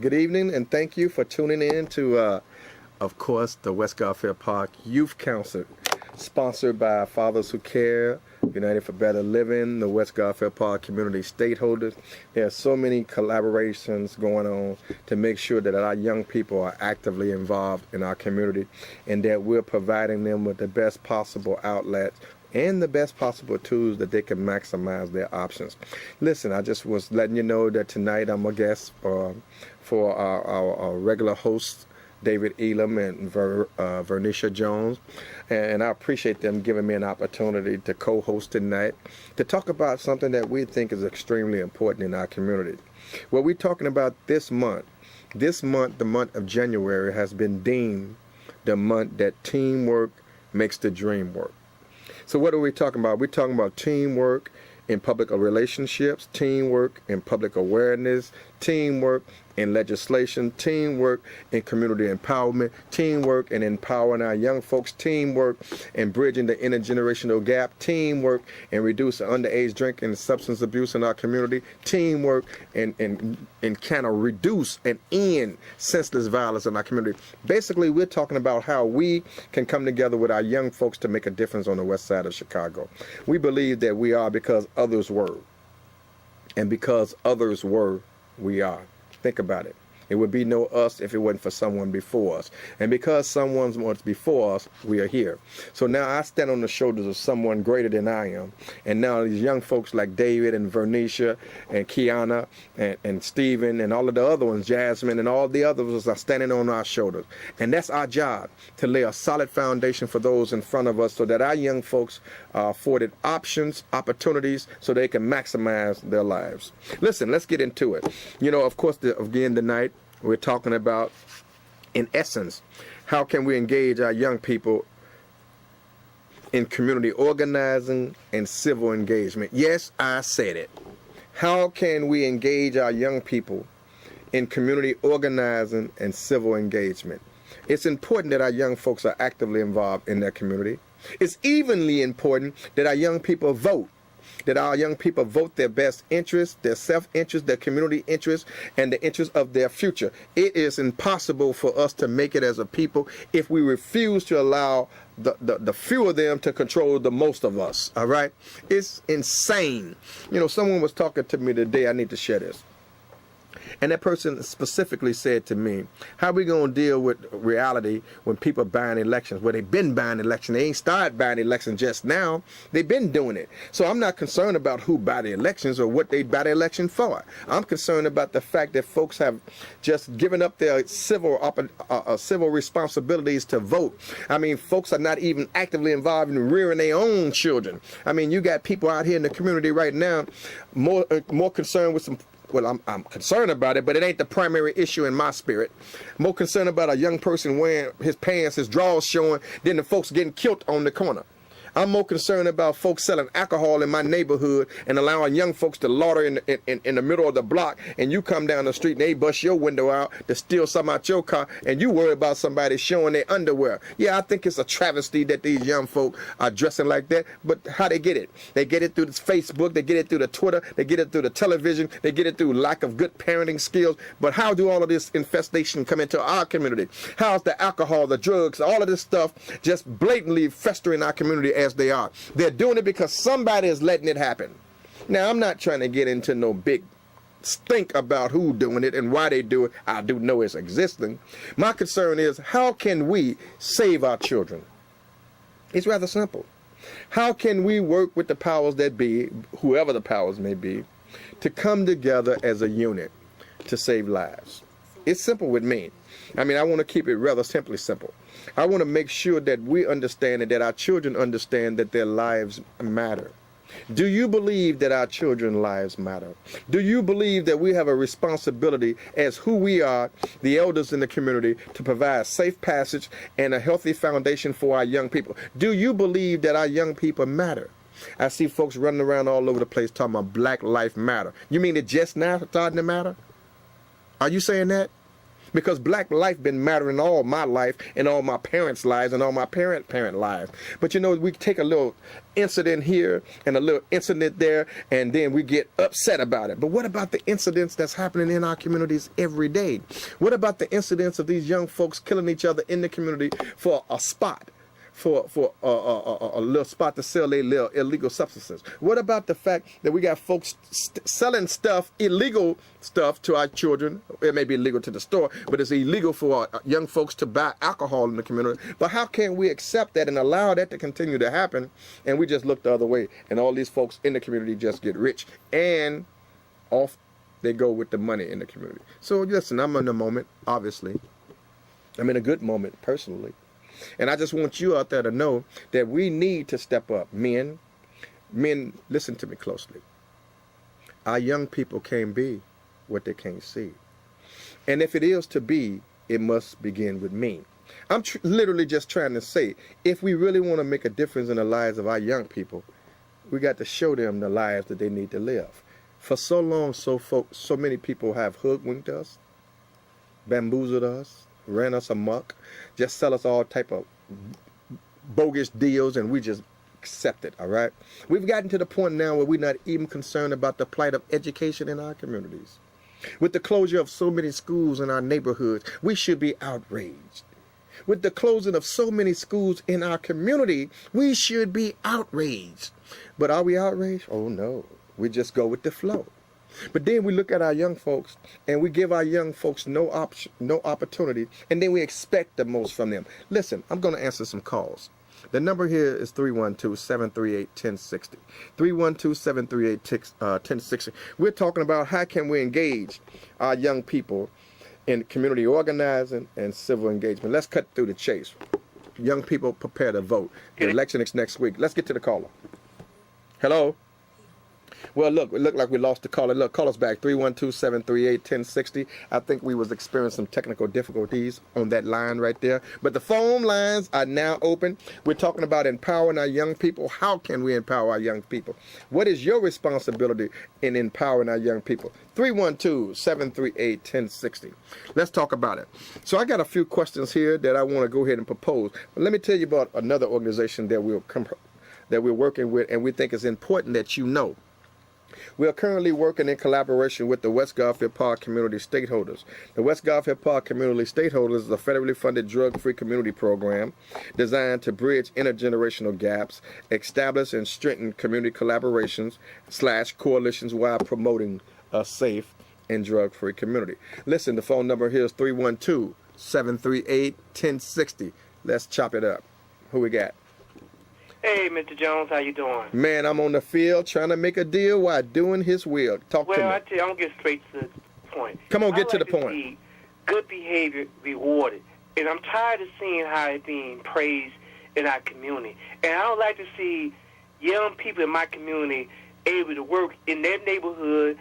Good evening, and thank you for tuning in to, of course, the West Garfield Park Youth Council, sponsored by Fathers Who Care, United for Better Living, the West Garfield Park Community Stakeholders. There are so many collaborations going on to make sure that our young people are actively involved in our community and that we're providing them with the best possible outlets and the best possible tools that they can maximize their options. Listen, I just was letting you know that tonight I'm a guest for our regular hosts, David Elam and Vernisha Jones, and I appreciate them giving me an opportunity to co-host tonight to talk about something that we think is extremely important in our community. What we're talking about this month, the month of January, has been deemed the month that teamwork makes the dream work. So what are we talking about? We're talking about teamwork in public relationships, teamwork in public awareness, teamwork in legislation, teamwork in community empowerment, teamwork in empowering our young folks, teamwork in bridging the intergenerational gap, teamwork in reducing underage drinking and substance abuse in our community, teamwork in kind of reduce and end senseless violence in our community. Basically, we're talking about how we can come together with our young folks to make a difference on the west side of Chicago. We believe that we are because others were. And because others were, we are. Think about it. It would be no us if it wasn't for someone before us. And because someone was before us, we are here. So now I stand on the shoulders of someone greater than I am. And now these young folks like David and Vernisha and Kiana and Stephen and all of the other ones, Jasmine and all the others are standing on our shoulders. And that's our job, to lay a solid foundation for those in front of us so that our young folks are afforded options, opportunities, so they can maximize their lives. Listen, let's get into it. You know, of course, again tonight, we're talking about, in essence, how can we engage our young people in community organizing and civil engagement. Yes, I said it. How can we engage our young people in community organizing and civil engagement? It's important that our young folks are actively involved in their community. It's evenly important that our young people vote. That our young people vote their best interests, their self-interest, their community interests, and the interests of their future. It is impossible for us to make it as a people if we refuse to allow the few of them to control the most of us, all right? It's insane. You know, someone was talking to me today. I need to share this. And that person specifically said to me, how are we going to deal with reality when people buying elections? Well, they've been buying elections. They ain't started buying elections just now. They've been doing it. So I'm not concerned about who buy the elections or what they buy the election for. I'm concerned about the fact that folks have just given up their civil responsibilities to vote. I mean, folks are not even actively involved in rearing their own children. I mean, you got people out here in the community right now more concerned with some. Well, I'm concerned about it, but it ain't the primary issue in my spirit. More concerned about a young person wearing his pants, his drawers showing, than the folks getting killed on the corner. I'm more concerned about folks selling alcohol in my neighborhood and allowing young folks to lauder in the middle of the block, and you come down the street and they bust your window out to steal something out your car, and you worry about somebody showing their underwear. Yeah, I think it's a travesty that these young folk are dressing like that, but how they get it? They get it through this Facebook, they get it through the Twitter, they get it through the television, they get it through lack of good parenting skills. But how do all of this infestation come into our community? How's the alcohol, the drugs, all of this stuff just blatantly festering our community as they are? They're doing it because somebody is letting it happen. Now, I'm not trying to get into no big stink about who doing it and why they do it. I do know it's existing. My concern is, how can we save our children? It's rather simple. How can we work with the powers that be, whoever the powers may be, to come together as a unit to save lives? It's simple with me. I mean, I want to keep it rather simply simple. I want to make sure that we understand and that our children understand that their lives matter. Do you believe that our children's lives matter? Do you believe that we have a responsibility as who we are, the elders in the community, to provide safe passage and a healthy foundation for our young people? Do you believe that our young people matter? I see folks running around all over the place talking about Black Lives Matter. You mean it just now starting to matter? Are you saying that? Because black life been mattering all my life and all my parents' lives and all my parent lives. But you know, we take a little incident here and a little incident there, and then we get upset about it. But what about the incidents that's happening in our communities every day? What about the incidents of these young folks killing each other in the community for a spot? For a little spot to sell their little illegal substances? What about the fact that we got folks selling stuff, illegal stuff to our children? It may be illegal to the store, but it's illegal for young folks to buy alcohol in the community. But how can we accept that and allow that to continue to happen, and we just look the other way, and all these folks in the community just get rich, and off they go with the money in the community? So listen, I'm in a moment, obviously. I'm in a good moment personally. And I just want you out there to know that we need to step up. Men, listen to me closely. Our young people can't be what they can't see. And if it is to be, it must begin with me. I'm literally just trying to say, if we really want to make a difference in the lives of our young people, we got to show them the lives that they need to live. For so long, so many people have hoodwinked us, bamboozled us, ran us amok, just sell us all type of bogus deals, and we just accept it, all right? We've gotten to the point now where we're not even concerned about the plight of education in our communities. With the closure of so many schools in our neighborhoods, we should be outraged. With the closing of so many schools in our community, we should be outraged. But are we outraged? Oh no, we just go with the flow. But then we look at our young folks, and we give our young folks no opportunity, and then we expect the most from them. Listen, I'm going to answer some calls. The number here is 312-738-1060. 312-738-1060. We're talking about how can we engage our young people in community organizing and civil engagement. Let's cut through the chase. Young people, prepare to vote. The election is next week. Let's get to the caller. Hello? Well, look, it looked like we lost the caller. Look, call us back, 312-738-1060. I think we was experiencing some technical difficulties on that line right there. But the phone lines are now open. We're talking about empowering our young people. How can we empower our young people? What is your responsibility in empowering our young people? 312-738-1060. Let's talk about it. So I got a few questions here that I want to go ahead and propose. But let me tell you about another organization that we're working with, and we think it's important that you know. We are currently working in collaboration with the West Garfield Park Community Stakeholders. The West Garfield Park Community Stakeholders is a federally funded drug-free community program designed to bridge intergenerational gaps, establish and strengthen community collaborations / coalitions while promoting a safe and drug-free community. Listen, the phone number here is 312-738-1060. Let's chop it up. Who we got? Hey, Mr. Jones, how you doing? Man, I'm on the field trying to make a deal while doing his will. Talk to me. Well, I tell you, I'm going to get straight to the point. Come on, get to the point. See good behavior rewarded. And I'm tired of seeing how it's being praised in our community. And I don't like to see young people in my community able to work in their neighborhood,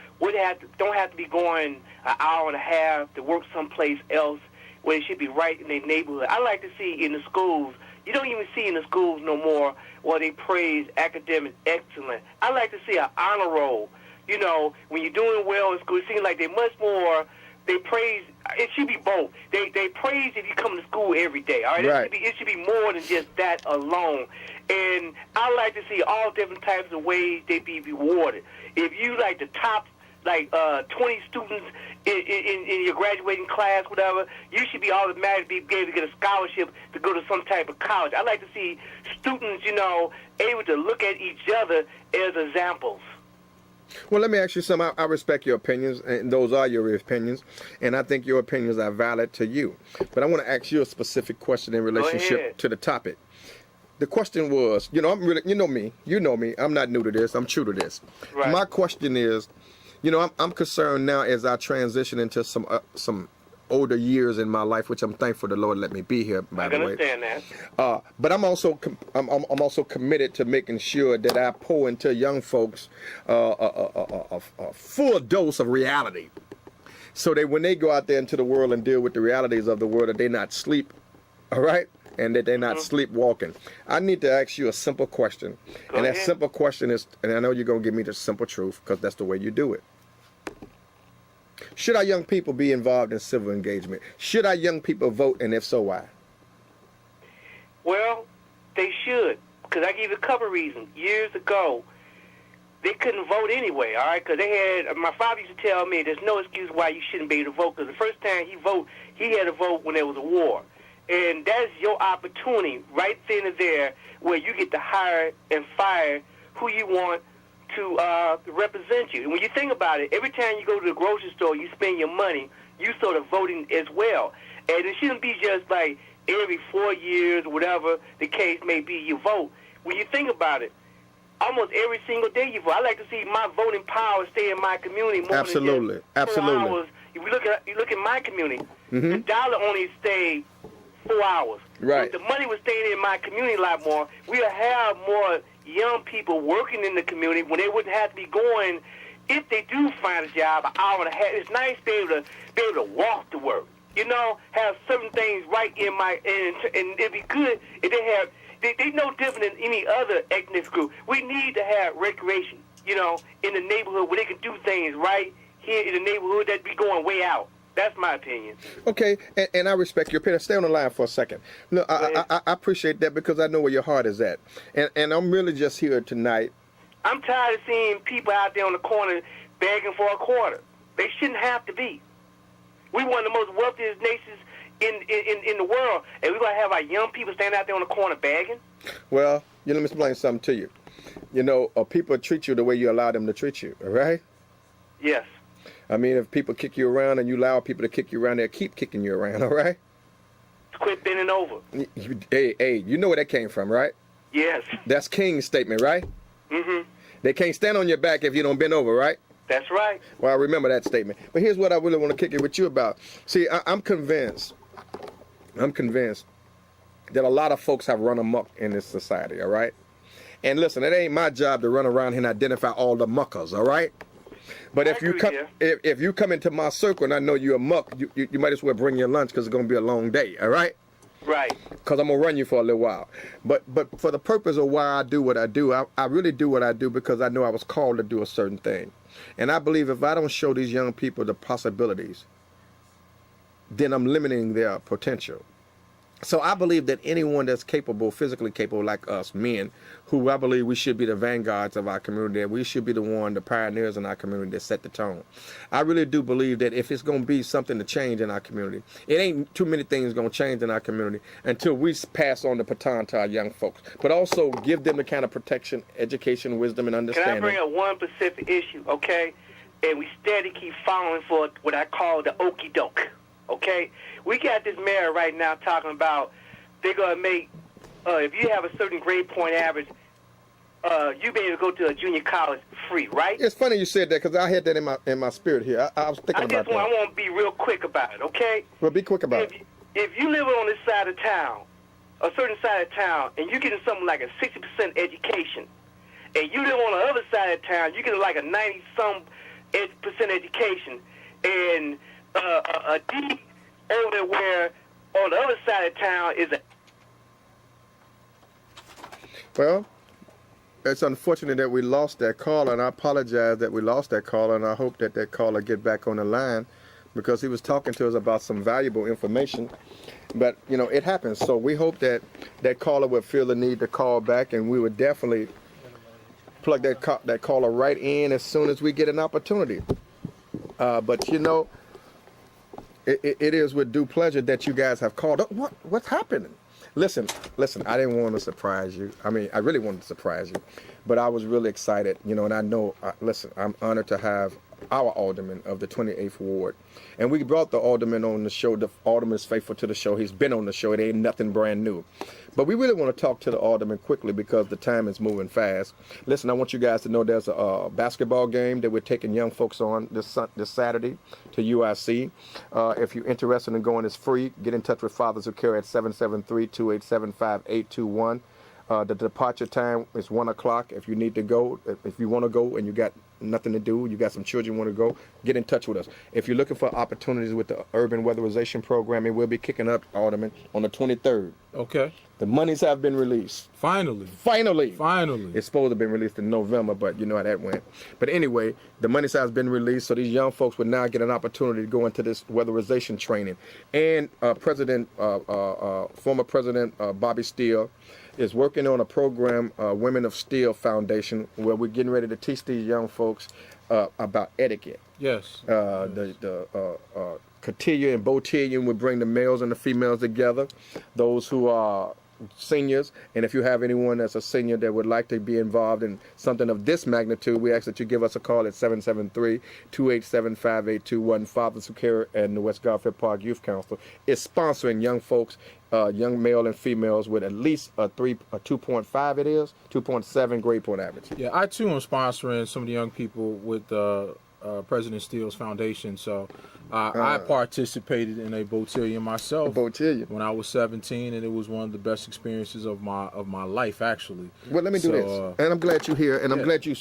don't have to be going an hour and a half to work someplace else where it should be right in their neighborhood. I like to see in the schools. You don't even see in the schools no more where they praise academic excellence. I like to see an honor roll. You know, when you're doing well in school, it seems like they much more, they praise, it should be both. They praise if you come to school every day, all right? Right. It should be more than just that alone. And I like to see all different types of ways they be rewarded. If you like the top, 20 students in your graduating class, whatever, you should be automatically be able to get a scholarship to go to some type of college. I like to see students, able to look at each other as examples. Well, let me ask you something. I respect your opinions, and those are your opinions, and I think your opinions are valid to you. But I want to ask you a specific question in relationship to the topic. The question was, I'm really, you know me, I'm not new to this, I'm true to this. Right. My question is, I'm concerned now as I transition into some older years in my life, which I'm thankful the Lord let me be here, by the way. I understand that. But I'm also committed to making sure that I pour into young folks a full dose of reality, so that when they go out there into the world and deal with the realities of the world, that they not sleep, all right, and that they're not sleepwalking. I need to ask you a simple question, Go ahead. That simple question is, and I know you're gonna give me the simple truth because that's the way you do it. Should our young people be involved in civil engagement? Should our young people vote, and if so, why? Well, they should, because I give you a couple of reasons. Years ago, they couldn't vote anyway, all right? Because my father used to tell me there's no excuse why you shouldn't be able to vote, because the first time he had to vote when there was a war. And that's your opportunity right then and there where you get to hire and fire who you want to represent you. And when you think about it, every time you go to the grocery store, you spend your money, you sort of voting as well. And it shouldn't be just like every 4 years, whatever the case may be, you vote. When you think about it, almost every single day you vote. I like to see my voting power stay in my community more Absolutely. than just Absolutely. 4 hours. If you look at my community, Mm-hmm. the dollar only stayed 4 hours. Right. So if the money was staying in my community a lot more, we'd have more young people working in the community when they wouldn't have to be going, if they do find a job, an hour and a half. It's nice to be able to walk to work. You know, have certain things right in and it'd be good if they have. They no different than any other ethnic group. We need to have recreation, you know, in the neighborhood where they can do things right here in the neighborhood that be going way out. That's my opinion. Okay, and I respect your opinion. Stay on the line for a second. No, I appreciate that because I know where your heart is at. And I'm really just here tonight. I'm tired of seeing people out there on the corner begging for a quarter. They shouldn't have to be. We one of the most wealthiest nations in the world, and we're going to have our young people standing out there on the corner begging? Well, let me explain something to you. You know, people treat you the way you allow them to treat you, all right? Yes. I mean, if people kick you around and you allow people to kick you around, they'll keep kicking you around, all right? Quit bending over. Hey, you know where that came from, right? Yes. That's King's statement, right? Mm-hmm. They can't stand on your back if you don't bend over, right? That's right. Well, I remember that statement. But here's what I really want to kick it with you about. See, I'm convinced that a lot of folks have run amok in this society, all right? And listen, it ain't my job to run around here and identify all the muckers, all right? But if you come into my circle and I know you're a muck, you might as well bring your lunch because it's going to be a long day, all right? Right. Because I'm going to run you for a little while. But for the purpose of why I do what I do, I really do what I do because I know I was called to do a certain thing. And I believe if I don't show these young people the possibilities, then I'm limiting their potential. So I believe that anyone that's capable, physically capable like us, men, who I believe we should be the vanguards of our community, that we should be the pioneers in our community that set the tone. I really do believe that if it's going to be something to change in our community, it ain't too many things going to change in our community until we pass on the baton to our young folks. But also give them the kind of protection, education, wisdom, and understanding. Can I bring up one specific issue, okay? And we steady keep following for what I call the okie doke. Okay, we got this mayor right now talking about they're gonna make if you have a certain grade point average, you be able to go to a junior college free, right? It's funny you said that because I had that in my spirit here. I was thinking about that. I want to be real quick about it, okay? Well, be quick about it. If you live on this side of town, a certain side of town, and you getting something like a 60% education, and you live on the other side of town, you get like a 90-some percent education, and a D over there where on the other side of town is a... Well, it's unfortunate that we lost that caller, and I apologize that we lost that caller, and I hope that caller get back on the line because he was talking to us about some valuable information. But, you know, it happens. So we hope that caller would feel the need to call back, and we would definitely plug that caller right in as soon as we get an opportunity. But, you know, it is with due pleasure that you guys have called. What's happening? Listen, I didn't want to surprise you. I mean, I really wanted to surprise you, but I was really excited, you know, and I know, listen, I'm honored to have our alderman of the 28th Ward. And we brought the alderman on the show. The alderman is faithful to the show. He's been on the show. It ain't nothing brand new. But we really want to talk to the alderman quickly because the time is moving fast. Listen, I want you guys to know there's a basketball game that we're taking young folks on this Saturday to UIC. If you're interested in going, it's free. Get in touch with Fathers Who Care at 773-287-5821. The departure time is 1 o'clock. If you need to go, if you want to go and you got nothing to do, you got some children want to go, get in touch with us. If you're looking for opportunities with the urban weatherization program, it will be kicking up, Alderman, on the 23rd. Okay. The monies have been released. Finally. It's supposed to have been released in November, but you know how that went. But anyway, the money has been released, so these young folks would now get an opportunity to go into this weatherization training. And former President Bobby Steele is working on a program, Women of Steel Foundation, where we're getting ready to teach these young folks about etiquette. Yes. The cotillion and botillion would bring the males and the females together. Those who are seniors, and if you have anyone that's a senior that would like to be involved in something of this magnitude, we ask that you give us a call at 773-287-5821. Fathers Who Care and the West Garfield Park Youth Council is sponsoring young folks, young male and females with at least a 2.5, it is 2.7 grade point average. Yeah, I too am sponsoring some of the young people with President Steele's foundation. So I participated in a botillion myself. When I was 17, and it was one of the best experiences of my life, actually. Well, let me do this, and I'm glad you're here, and I'm glad you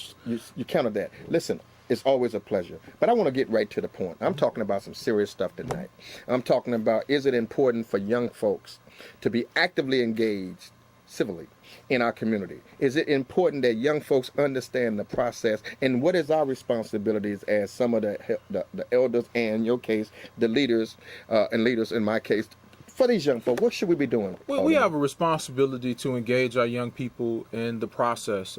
counted that. Listen, it's always a pleasure, but I want to get right to the point. I'm talking about some serious stuff tonight. I'm talking about, is it important for young folks to be actively engaged civilly in our community? Is it important that young folks understand the process, and what is our responsibilities as some of the elders, and in your case the leaders, and leaders in my case, for these young folks? What should we be doing? Well, we have a responsibility to engage our young people in the process.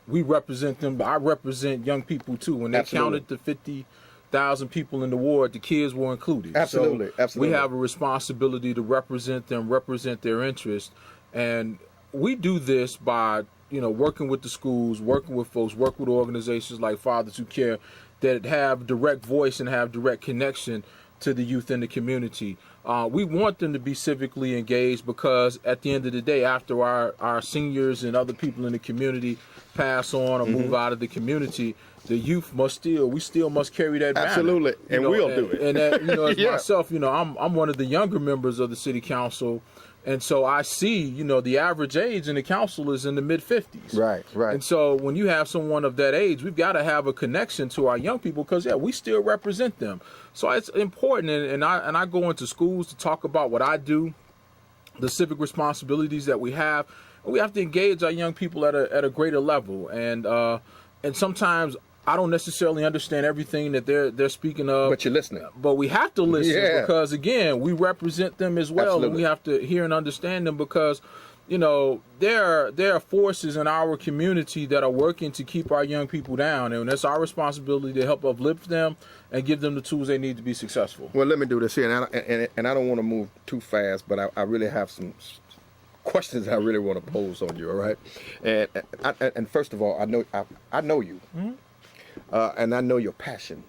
We represent them, but I represent young people too. When they counted the 50,000 people in the ward, the kids were included. Absolutely. We have a responsibility to represent them, represent their interests. And we do this by, working with the schools, working with folks, working with organizations like Fathers Who Care that have direct voice and have direct connection to the youth in the community. We want them to be civically engaged because at the end of the day, after our seniors and other people in the community pass on or move out of the community, the youth we still must carry that banner. Absolutely, and we'll do it. And that, as myself, I'm one of the younger members of the city council. And so I see, the average age in the council is in the mid-50s. Right. And so when you have someone of that age, we've got to have a connection to our young people because, we still represent them. So it's important, and I go into schools to talk about what I do, the civic responsibilities that we have. And we have to engage our young people at a greater level. And sometimes I don't necessarily understand everything that they're speaking of. But you're listening. But we have to listen because, again, we represent them as well. Absolutely. And we have to hear and understand them because, there are forces in our community that are working to keep our young people down. And it's our responsibility to help uplift them and give them the tools they need to be successful. Well, let me do this here. And I don't want to move too fast, but I really have some questions I really want to pose on you, all right? And first of all, I know you. Mm-hmm. And I know your passion,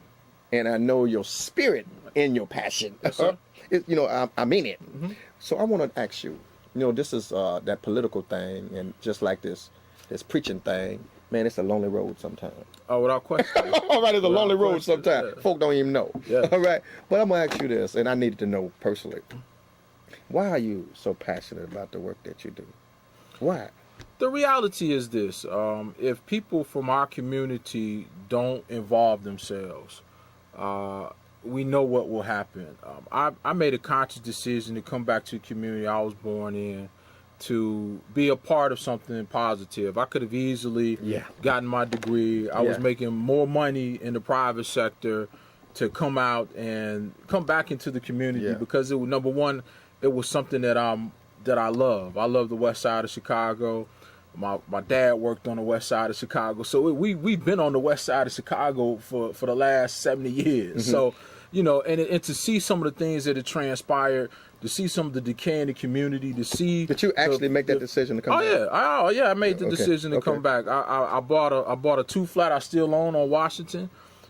and I know your spirit in your passion. Yes, sir. I mean it. Mm-hmm. So I want to ask you, this is that political thing, and just like this preaching thing, man, it's a lonely road sometimes. Oh, without question. All right, it's a lonely road sometimes. Yeah. Folk don't even know. Yeah. All right, but I'm going to ask you this, and I needed to know personally. Why are you so passionate about the work that you do? Why? The reality is this. If people from our community don't involve themselves, we know what will happen. I made a conscious decision to come back to the community I was born in to be a part of something positive. I could have easily gotten my degree. I was making more money in the private sector to come out and come back into the community because it was, number one, it was something that I love. I love the west side of Chicago. My dad worked on the west side of Chicago. So we've been on the west side of Chicago for the last 70 years. Mm-hmm. So, and to see some of the things that have transpired, to see some of the decay in the community, to see. Did you actually make that decision to come back? I made the decision to come back. I bought a 2-flat I still own on Washington.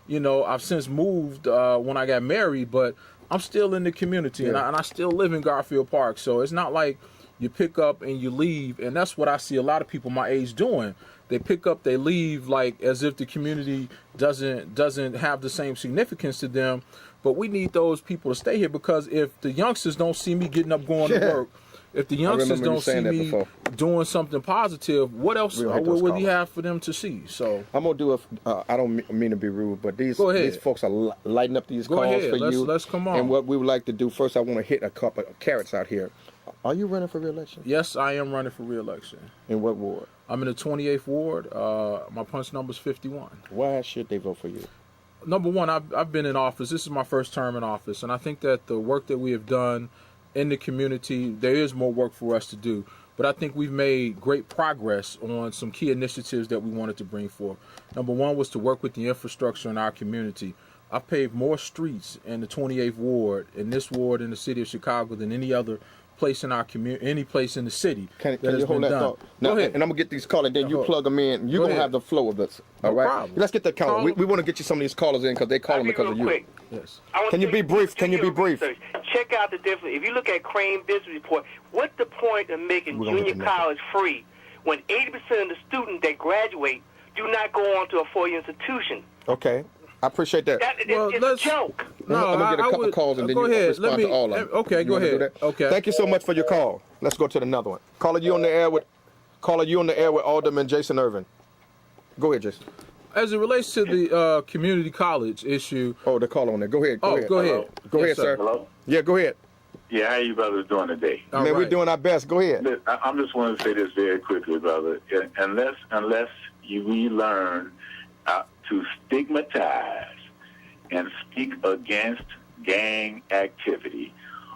I've since moved when I got married, but I'm still in the community and I still live in Garfield Park. So it's not like you pick up and you leave, and that's what I see a lot of people my age doing. They pick up, they leave, like as if the community doesn't have the same significance to them. But we need those people to stay here because if the youngsters don't see me getting up going to work, if the youngsters don't see me doing something positive, what else would we have for them to see? So I'm gonna do I don't mean to be rude, but these folks are lighting up these calls for you. Let's come on. And what we would like to do first, I want to hit a couple of carrots out here. Are you running for re-election? Yes, I am running for re-election. In what ward? I'm in the 28th ward. My punch number is 51. Why should they vote for you? Number one, I've been in office. This is my first term in office, and I think that the work that we have done in the community, there is more work for us to do. But I think we've made great progress on some key initiatives that we wanted to bring forth. Number one was to work with the infrastructure in our community. I've paved more streets in the 28th ward, in this ward in the city of Chicago, than any other place in our community, any place in the city. Can you hold that thought? Now, Go ahead. And I'm going to get these callers, then you plug them in. You're going to have the flow of this. All right? problem. Let's get that caller. We want to get you some of these callers in because they call them because of you. Quick. Yes. Can you be brief? Can you be brief? Check out the difference. If you look at Crane Business Report, what's the point of making We're gonna junior get college free when 80% of the students that graduate do not go on to a four-year institution? Okay. I appreciate that. It's a joke. No, I'm going to get a couple would, calls and then go you ahead. respond to all of them. Okay, You go wanna do ahead. that? Okay. Thank you so much for your call. Let's go to another one. Caller, you on the air with Alderman Jason Ervin. Go ahead, Jason. As it relates to the community college issue. Oh, the caller on there. Go ahead. Go ahead. Go ahead. Go Yes, ahead, sir. Hello? Yeah, go ahead. Yeah, how you brothers doing today? All Man, we're right. doing our best. Go ahead. I'm just want to say this very quickly, brother. Unless we learn to stigmatize and speak against gang activity,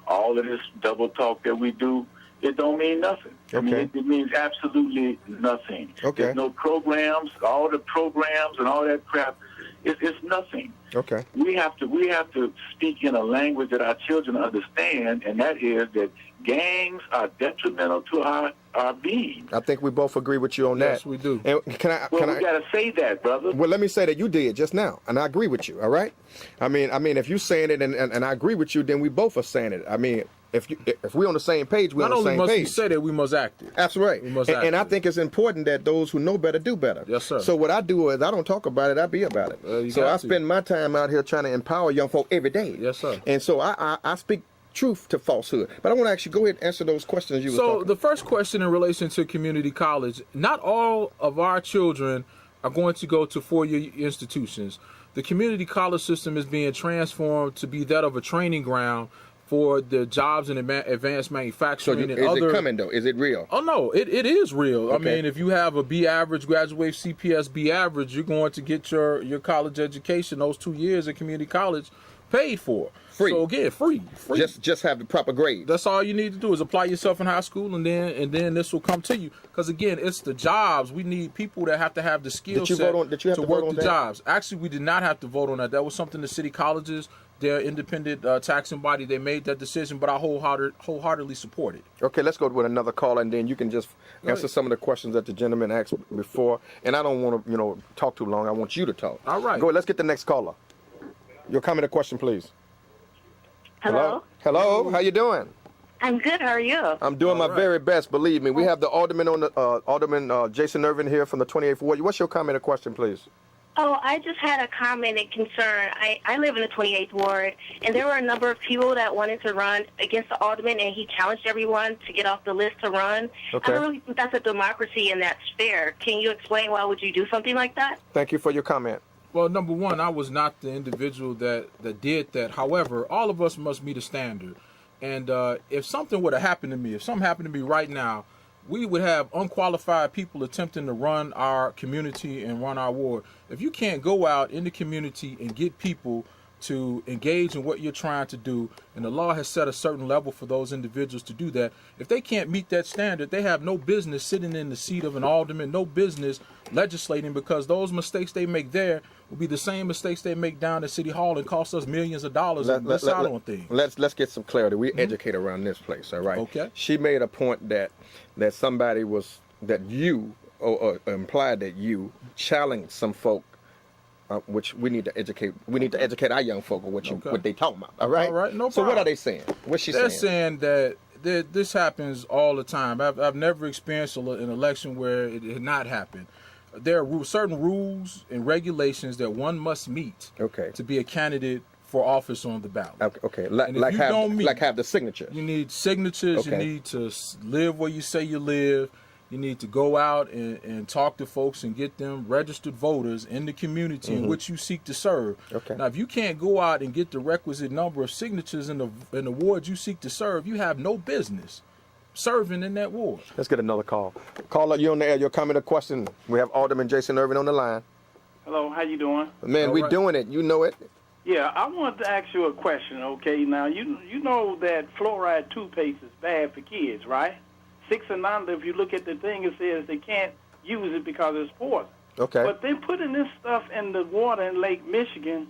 all of this double talk that we do, it don't mean nothing. I mean, Okay. it means absolutely nothing. Okay. There's no programs, all the programs and all that crap. It's nothing. Okay. We have to speak in a language that our children understand, and that is that gangs are detrimental to our being. I think we both agree with you on that. Yes, we do. And can I? Well, we got to say that, brother. Well, let me say that you did just now, and I agree with you. All right. I mean, if you're saying it and I agree with you, then we both are saying it. I mean, if we're on the same page, we're Not on only the same must we page. say that, we must act it. That's right. We must And I act it. think it's important that those who know better do better. Yes, sir. So what I do is I don't talk about it, I be about it. You So got I to. spend my time out here trying to empower young folk every day. Yes, sir. And so I speak truth to falsehood. But I want to actually go ahead and answer those questions you were So talking. the first question in relation to community college, not all of our children are going to go to four-year institutions. The community college system is being transformed to be that of a training ground for the jobs in advanced So manufacturing and is other. it coming though? Is it real? Oh no, it is real. I Okay. mean, if you have a B average, graduate CPS B average, you're going to get your college education, those 2 years at community college, paid for. Free. So again, free. Just have the proper grades. That's all you need to do is apply yourself in high school, and then this will come to you. Because again, it's the jobs. We need people that have to have the skill Did you set vote on- did you have to to work vote on the that? jobs. Actually, we did not have to vote on that. That was something the city colleges, their independent taxing body, they made that decision. But I wholeheartedly support it. Okay, let's go with another call, and then you can just answer some of the questions that the gentleman asked before. And I don't want to, talk too long. I want you to talk. All right. Go ahead. Let's get the next caller. Your comment or question, please. Hello? Hello. How you doing? I'm good. How are you? I'm doing my right. very best. Believe me. We have the alderman on the Alderman Jason Ervin here from the 28th ward. What's your comment or question, please? Oh, I just had a comment and concern. I live in the 28th ward, and there were a number of people that wanted to run against the alderman, and he challenged everyone to get off the list to run. Okay. I don't really think that's a democracy and that's fair. Can you explain why would you do something like that? Thank you for your comment. Well, number one, I was not the individual that did that. However, all of us must meet a standard. And if something would have happened to me, if something happened to me right now, we would have unqualified people attempting to run our community and run our ward. If you can't go out in the community and get people to engage in what you're trying to do, and the law has set a certain level for those individuals to do that, if they can't meet that standard, they have no business sitting in the seat of an alderman, no business legislating, because those mistakes they make there will be the same mistakes they make down at City Hall and cost us millions of dollars and miss out on things. Let's get some clarity. We educate around this place, all right? Okay. She made a point that somebody was, that you, or implied that you challenged some folk, which we need to educate. We need to educate our young folk on what they talking about. All right. All right, no So what problem. are they saying? What's she They're saying? saying that this happens all the time. I've never experienced an election where it had not happened. There are certain rules and regulations that one must meet Okay. to be a candidate for office on the ballot. Okay. And if you don't meet- have the signature. You need signatures. Okay. You need to live where you say you live. You need to go out and talk to folks and get them registered voters in the community in which you seek to serve. Okay. Now, if you can't go out and get the requisite number of signatures in the wards you seek to serve, you have no business serving in that ward. Let's get another call. Caller, you on the air. Your comment or question. We have Alderman Jason Ervin on the line. Hello, how you doing? Man, All we right. doing it. You know it. Yeah, I wanted to ask you a question, okay? Now, you know that fluoride toothpaste is bad for kids, right? 6 and under, if you look at the thing, it says they can't use it because it's poison. Okay. But they're putting this stuff in the water in Lake Michigan,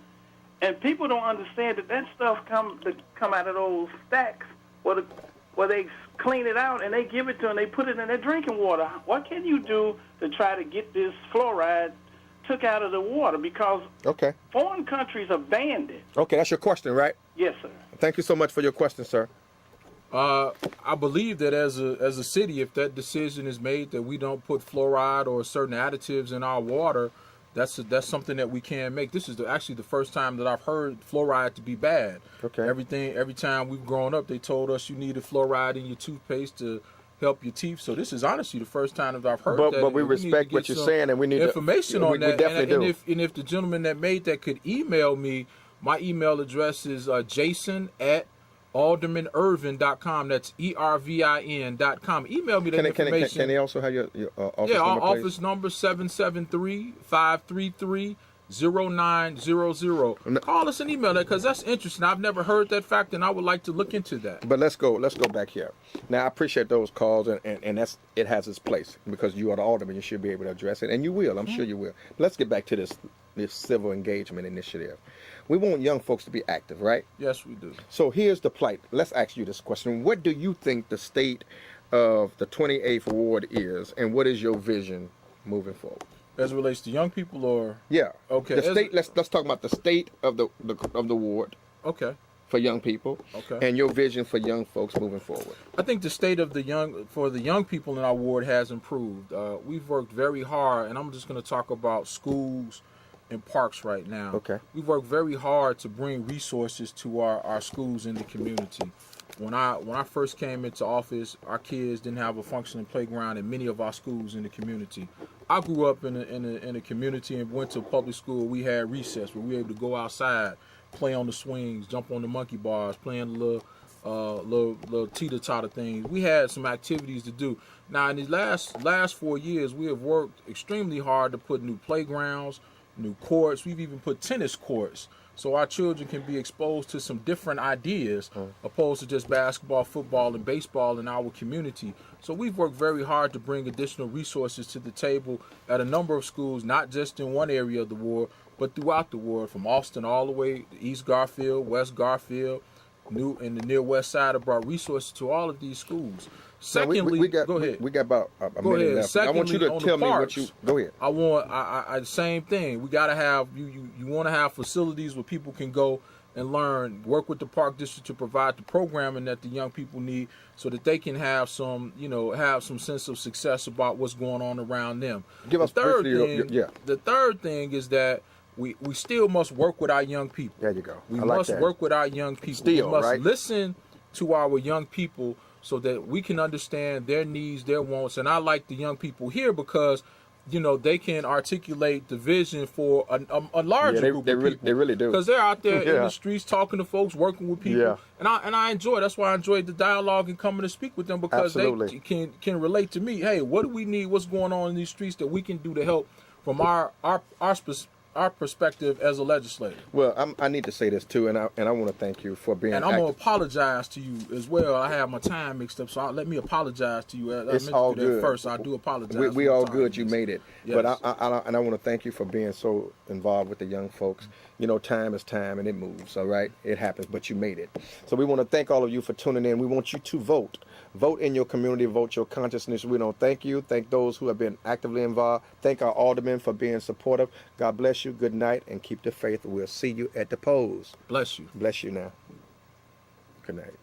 and people don't understand that stuff come out of those stacks where they clean it out and they give it to them, they put it in their drinking water. What can you do to try to get this fluoride took out of the water? Because Okay. foreign countries have banned it. Okay, that's your question, right? Yes, sir. Thank you so much for your question, sir. I believe that as a city, if that decision is made that we don't put fluoride or certain additives in our water, that's something that we can make. This is actually the first time that I've heard fluoride to be bad. Okay. Every time we've grown up, they told us you needed fluoride in your toothpaste to help your teeth. So this is honestly the first time that I've heard that. But we And need respect to what get you're some saying, and we need information on we that. definitely do. And if the gentleman that made that could email me, my email address is jason@aldermanervin.com. That's ERVIN.com. Email me that information. Can they also have your office Yeah, our number, please? office number 773-533-0900. Call us and email that because that's interesting. I've never heard that fact, and I would like to look into that. But let's go back here. Now I appreciate those calls, and that's it has its place because you are the alderman. You should be able to address it, and you will. I'm sure you will. Let's get back to this civil engagement initiative. We want young folks to be active, right? Yes, we do. So here's the plight. Let's ask you this question: what do you think the state of the 28th ward is, and what is your vision moving forward? As it relates to young people, or Yeah. Okay, The as- state. Let's talk about the state of the ward okay. for young people, Okay. and your vision for young folks moving forward. I think the state of the young people in our ward has improved. We've worked very hard, and I'm just going to talk about schools and parks right now. Okay. We've worked very hard to bring resources to our schools in the community. When I first came into office, our kids didn't have a functioning playground in many of our schools in the community. I grew up in a community and went to public school. We had recess where we were able to go outside, play on the swings, jump on the monkey bars, playing little teeter-totter things. We had some activities to do. Now, in the last 4 years, we have worked extremely hard to put new playgrounds, new courts. We've even put tennis courts so our children can be exposed to some different ideas opposed to just basketball, football, and baseball in our community. So we've worked very hard to bring additional resources to the table at a number of schools, not just in one area of the ward, but throughout the ward, from Austin all the way to East Garfield, West Garfield, New and the near west side. Have brought resources to all of these schools. Secondly, go ahead. We got about a Go minute ahead. left. Secondly, I want you to on the tell me what parks, you. Go ahead. I same thing. We gotta have you want to have facilities where people can go and learn. Work with the park district to provide the programming that the young people need, so that they can have some sense of success about what's going on around them. Give us briefly yeah. The third thing is that we still must work with our young people. There you go. We I like must that. work with our young people. Still, we must right? listen to our young people so that we can understand their needs, their wants. And I like the young people here because, they can articulate the vision for a larger group of people. They really do. Because they're out there in Yeah. the streets talking to folks, working with people. Yeah. And I enjoy. That's why I enjoyed the dialogue and coming to speak with them, because Absolutely. they can relate to me. Hey, what do we need? What's going on in these streets that we can do to help from our perspective as a legislator? Well, I need to say this too, and I want to thank you for being. And I'm gonna active. apologize to you as well. I have my time mixed up, so let me apologize to you. I It's meant all to do that good. first. I do apologize. We for all the time good. You mixed. made it. Yes. But I want to thank you for being so involved with the young folks. Time is time, and it moves. All right, it happens. But you made it. So we want to thank all of you for tuning in. We want you to vote. Vote in your community. Vote your consciousness. We don't thank you. Thank those who have been actively involved. Thank our aldermen for being supportive. God bless you. Good night, and keep the faith. We'll see you at the polls. Bless you. Bless you now. Good night.